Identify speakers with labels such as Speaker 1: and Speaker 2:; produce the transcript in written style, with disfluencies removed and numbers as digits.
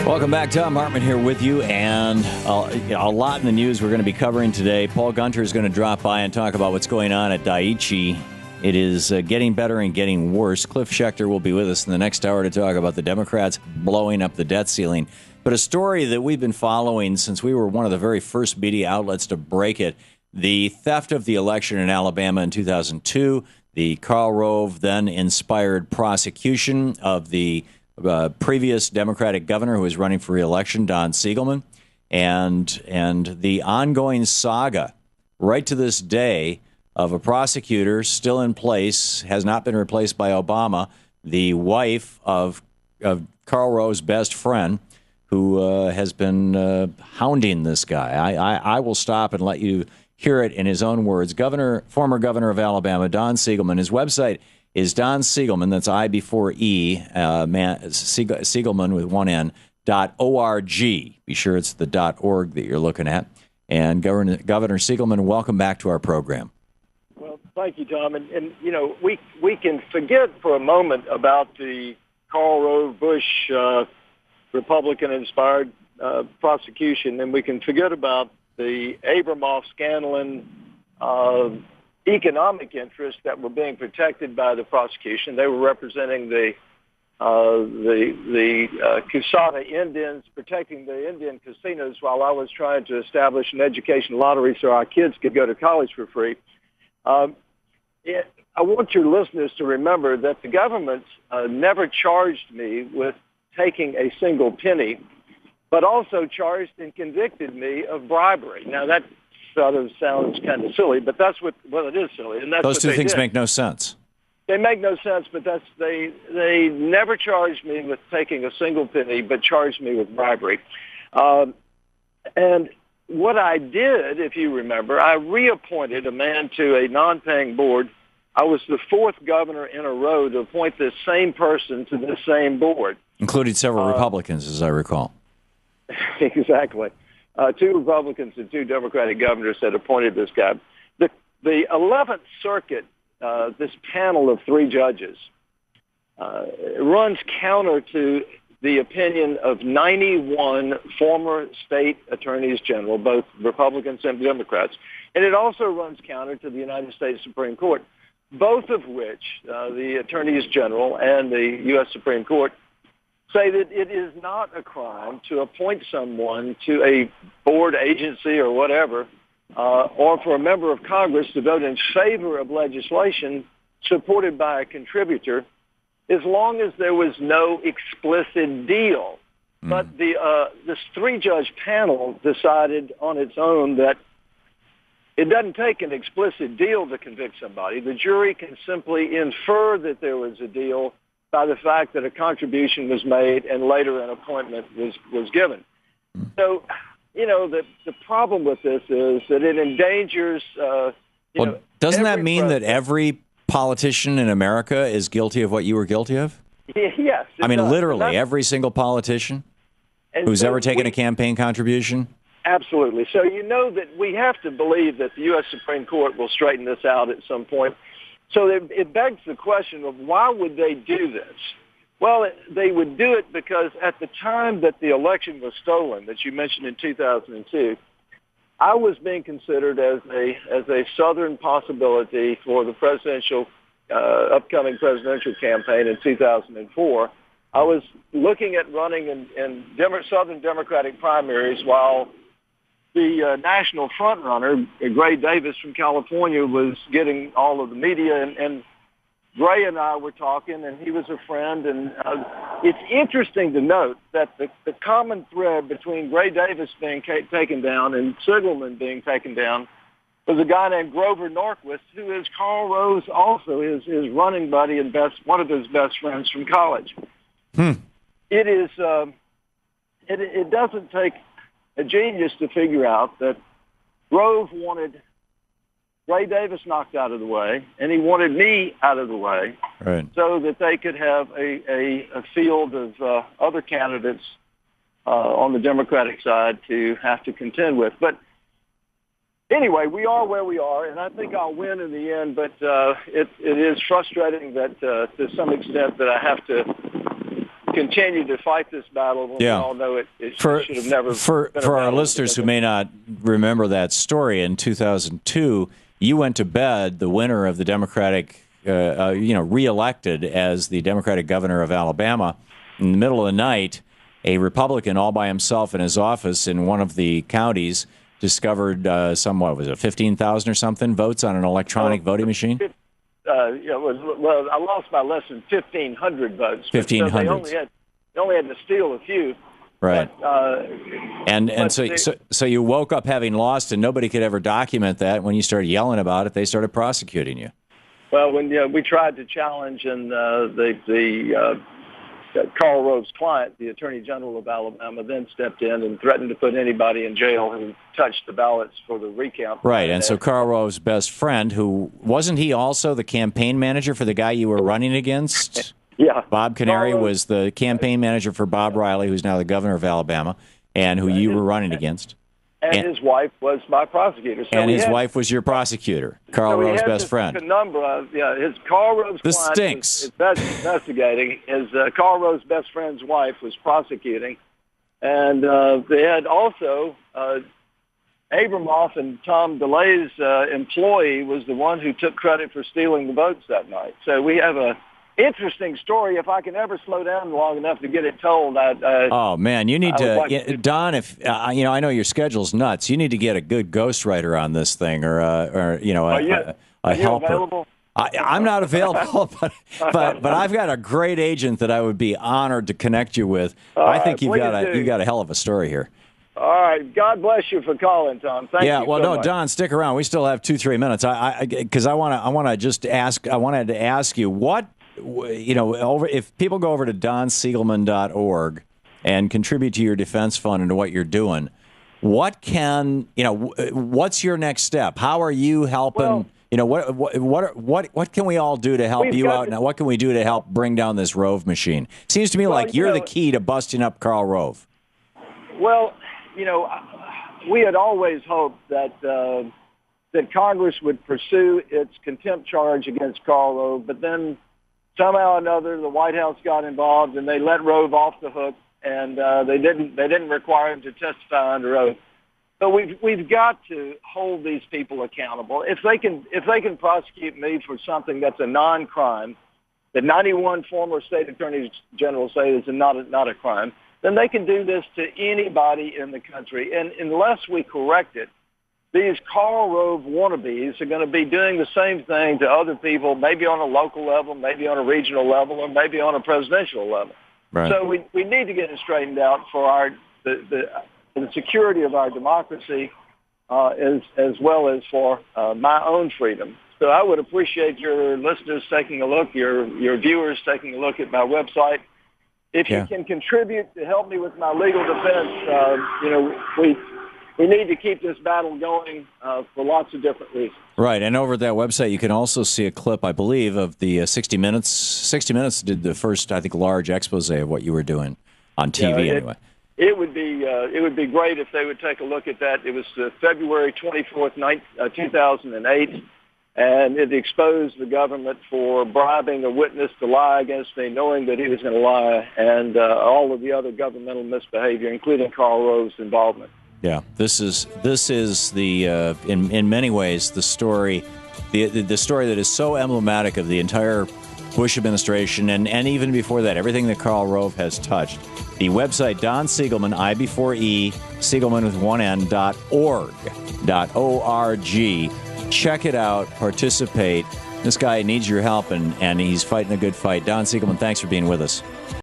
Speaker 1: Welcome back. Thom Hartmann here with you, and a lot in the news we're going to be covering today. Paul Gunter is going to drop by and talk about what's going on at Daiichi. It is getting better and getting worse. Cliff Schechter will be with us in the next hour to talk about the Democrats blowing up the debt ceiling. But a story that we've been following since we were one of the very first media outlets to break it, the theft of the election in Alabama in 2002, the Karl Rove then-inspired prosecution of the previous Democratic governor who was running for re-election, Don Siegelman, and the ongoing saga right to this day of a prosecutor still in place, has not been replaced by Obama, the wife of Karl Rove's best friend, who has been hounding this guy. I will stop and let you hear it in his own words. Former governor of Alabama, Don Siegelman. His website is Don Siegelman, that's I before E, Siegelman with one N, .org. Be sure it's the .org that you're looking at. And Governor Siegelman, welcome back to our program.
Speaker 2: Well, thank you, Tom. And you know, we can forget for a moment about the Karl Rove Bush Republican-inspired prosecution, and we can forget about the Abramoff-Scanlon economic interests that were being protected by the prosecution. They were representing the Cusata Indians, protecting the Indian casinos, while I was trying to establish an education lottery so our kids could go to college for free. I want your listeners to remember that the government never charged me with taking a single penny, but also charged and convicted me of bribery. Now, that sort of sounds kind of silly, but that's what, well, it is silly. And that's
Speaker 1: Those two things
Speaker 2: did.
Speaker 1: make no sense.
Speaker 2: They make no sense, but they never charged me with taking a single penny, but charged me with bribery. And what I did, if you remember, I reappointed a man to a non-paying board. I was the fourth governor in a row to appoint this same person to this same board.
Speaker 1: Included several Republicans, as I recall.
Speaker 2: Exactly. Two Republicans and two Democratic governors had appointed this guy. The 11th Circuit, this panel of three judges, runs counter to the opinion of 91 former state attorneys general, both Republicans and Democrats. And it also runs counter to the United States Supreme Court, both of which, the attorneys general and the U.S. Supreme Court, say that it is not a crime to appoint someone to a board, agency, or whatever, or for a member of Congress to vote in favor of legislation supported by a contributor, as long as there was no explicit deal. But this three-judge panel decided on its own that it doesn't take an explicit deal to convict somebody. The jury can simply infer that there was a deal by the fact that a contribution was made and later an appointment was given. So, you know, the problem with this is that it endangers,
Speaker 1: doesn't that mean that every politician in America is guilty of what you were guilty of?
Speaker 2: Yes.
Speaker 1: I mean, literally every single politician who's ever taken a campaign contribution?
Speaker 2: Absolutely. So you know that we have to believe that the U.S. Supreme Court will straighten this out at some point. So it begs the question of why would they do this? Well, they would do it because at the time that the election was stolen, that you mentioned in 2002, I was being considered as a Southern possibility for the upcoming presidential campaign in 2004. I was looking at running in Southern Democratic primaries while the national frontrunner, Gray Davis from California, was getting all of the media, and Gray and I were talking, and he was a friend. And it's interesting to note that the common thread between Gray Davis being taken down and Siegelman being taken down was a guy named Grover Norquist, who is Karl Rove's also his running buddy and one of his best friends from college. It is it doesn't take a genius to figure out that Rove wanted Gray Davis knocked out of the way, and he wanted me out of the way, right, so that they could have a field of other candidates on the Democratic side to have to contend with. But anyway, we are where we are, and I think I'll win in the end, but it is frustrating that to some extent that I have to continue to fight this battle when we all know it should have never
Speaker 1: for our listeners who may not remember that story. In 2002, you went to bed the winner of the Democratic, reelected as the Democratic governor of Alabama. In the middle of the night, a Republican all by himself in his office in one of the counties discovered 15,000 or something votes on an electronic voting machine?
Speaker 2: Well, I lost by less than 1,500 votes.
Speaker 1: 1,500.
Speaker 2: So they only had to steal a few.
Speaker 1: Right.
Speaker 2: But,
Speaker 1: so you woke up having lost, and nobody could ever document that. When you started yelling about it, they started prosecuting you.
Speaker 2: Well, when we tried to challenge, and Karl Rove's client, the Attorney General of Alabama, then stepped in and threatened to put anybody in jail who touched the ballots for the recount.
Speaker 1: Right, and so Karl Rove's best friend, who wasn't he also the campaign manager for the guy you were running against?
Speaker 2: Yeah.
Speaker 1: Bob Canary was the campaign manager for Bob Riley, who's now the governor of Alabama, and who you were running against.
Speaker 2: And his wife was my prosecutor. So
Speaker 1: and his wife was your prosecutor, Karl Rove's best friend.
Speaker 2: His Karl Rove's client is investigating. His Karl Rove's best friend's wife was prosecuting. And they had also Abramoff, and Tom DeLay's employee was the one who took credit for stealing the votes that night. So we have a interesting story. If I can ever slow down long enough to get it told,
Speaker 1: oh man, you need to, Don. If I know your schedule's nuts. You need to get a good ghostwriter on this thing, or a helper.
Speaker 2: Available?
Speaker 1: I'm not available, but I've got a great agent that I would be honored to connect you with. I think you've got a hell of a story here.
Speaker 2: All right. God bless you for calling, Tom. Thank you.
Speaker 1: Much. Don, stick around. We still have 2-3 minutes. I want to just ask. I wanted to ask you what. If people go over to donsiegelman.org and contribute to your defense fund and to what you're doing, what's your next step? How are you helping? What can we all do to help you out now? What can we do to help bring down this Rove machine? Seems to me like you're the key to busting up Karl Rove.
Speaker 2: Well, we had always hoped that Congress would pursue its contempt charge against Karl Rove, but then somehow or another, the White House got involved, and they let Rove off the hook, and they didn't require him to testify under oath. But we've got to hold these people accountable. If they can prosecute me for something that's a non-crime, that 91 former state attorneys general say is not a crime, then they can do this to anybody in the country. And unless we correct it, these Karl Rove wannabes are going to be doing the same thing to other people, maybe on a local level, maybe on a regional level, or maybe on a presidential level.
Speaker 1: Right.
Speaker 2: So we need to get it straightened out for the security of our democracy, as well as for my own freedom. So I would appreciate your listeners taking a look, your viewers taking a look at my website. If you can contribute to help me with my legal defense, we need to keep this battle going for lots of different reasons.
Speaker 1: Right, and over at that website, you can also see a clip, I believe, of the 60 Minutes. 60 Minutes did the first, I think, large expose of what you were doing on TV, anyway.
Speaker 2: It would be great if they would take a look at that. It was February 24th, 2008, and it exposed the government for bribing a witness to lie against me, knowing that he was going to lie, and all of the other governmental misbehavior, including Karl Rove's involvement.
Speaker 1: Yeah, this is the in many ways the story, the story that is so emblematic of the entire Bush administration and even before that, everything that Karl Rove has touched. The website Don Siegelman, I-before-E, Siegelman with one N, .org. Check it out, participate. This guy needs your help, and he's fighting a good fight. Don Siegelman, thanks for being with us.